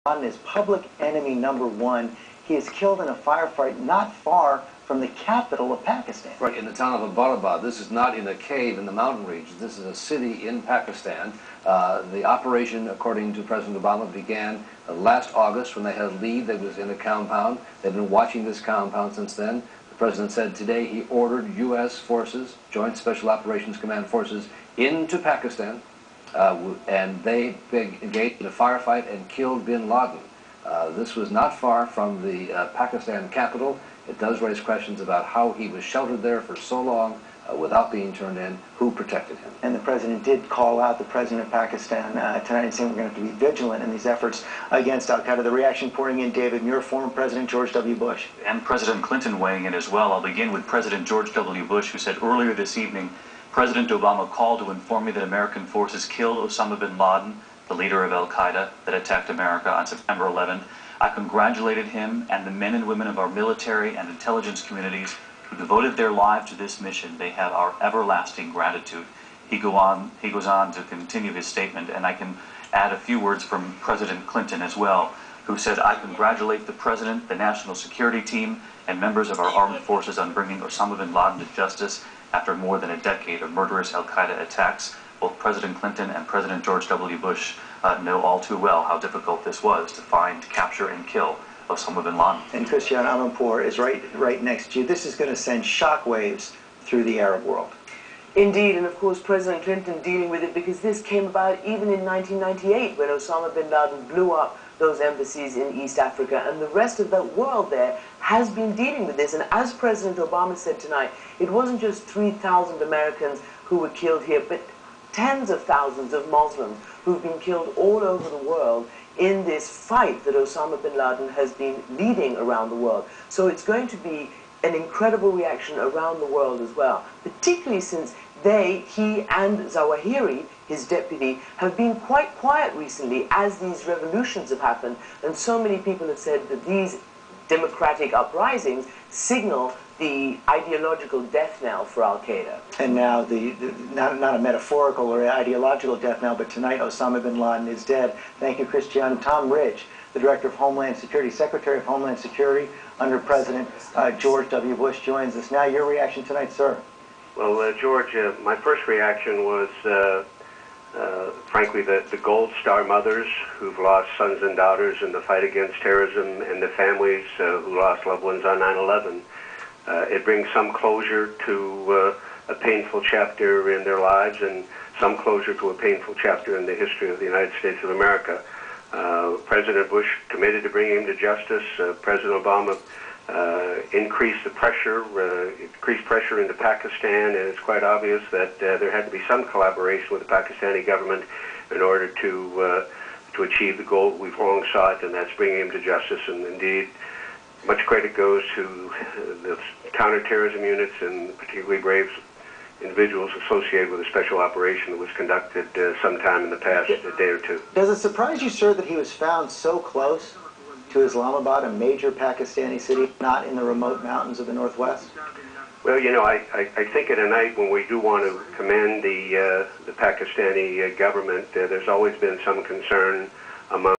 Laden is public enemy #1. He is killed in a firefight not far from the capital of Pakistan. Right, in the town of Abbottabad. This is not in a cave in the mountain regions. This is a city in Pakistan. The operation, according to President Obama, began last August when they had leave. They was in a compound. They've been watching this compound since then. The President said today he ordered U.S. forces, Joint Special Operations Command forces, into Pakistan, and they engaged in a firefight and killed bin Laden. This was not far from the Pakistan capital. It does raise questions about how he was sheltered there for so long without being turned in, who protected him. And the President did call out the President of Pakistan tonight and saying we're going to have to be vigilant in these efforts against al-Qaeda. The reaction pouring in, David, your former President George W. Bush. And President Clinton weighing in as well. I'll begin with President George W. Bush, who said earlier this evening, President Obama called to inform me that American forces killed Osama bin Laden, the leader of al-Qaeda that attacked America on September 11th. I congratulated him and the men and women of our military and intelligence communities who devoted their lives to this mission. They have our everlasting gratitude. He goes on to continue his statement, and I can add a few words from President Clinton as well, who said, I congratulate the President, the National Security Team, and members of our armed forces on bringing Osama bin Laden to justice after more than a decade of murderous al-Qaeda attacks. Both President Clinton and President George W. Bush know all too well how difficult this was to find, capture, and kill Osama bin Laden. And Christian Amanpour is right next to you. This is going to send shockwaves through the Arab world. Indeed, and of course President Clinton dealing with it because this came about even in 1998 when Osama bin Laden blew up those embassies in East Africa, and the rest of the world there has been dealing with this. And as President Obama said tonight, it wasn't just 3,000 Americans who were killed here, but tens of thousands of Muslims who've been killed all over the world in this fight that Osama bin Laden has been leading around the world. So it's going to be an incredible reaction around the world as well, particularly since he and Zawahiri, his deputy, have been quite quiet recently as these revolutions have happened, and so many people have said that these democratic uprisings signal the ideological death knell for al-Qaeda. And now, not a metaphorical or ideological death knell, but tonight Osama bin Laden is dead. Thank you, Christian. Tom Ridge, the Director of Homeland Security, Secretary of Homeland Security under President George W. Bush, joins us. Now, your reaction tonight, sir. Well, George, my first reaction was, frankly, the Gold Star mothers who've lost sons and daughters in the fight against terrorism, and the families who lost loved ones on 9/11. It brings some closure to a painful chapter in their lives and some closure to a painful chapter in the history of the United States of America. President Bush committed to bringing him to justice. President Obama increased pressure into Pakistan, and it's quite obvious that there had to be some collaboration with the Pakistani government in order to achieve the goal we've long sought, and that's bringing him to justice. And indeed, much credit goes to the counterterrorism units and particularly brave individuals associated with a special operation that was conducted sometime in the past day or two. Does it surprise you, sir, that he was found so close to Islamabad, a major Pakistani city, not in the remote mountains of the Northwest? Well, you know, I think at a night when we do want to commend the Pakistani government, there's always been some concern among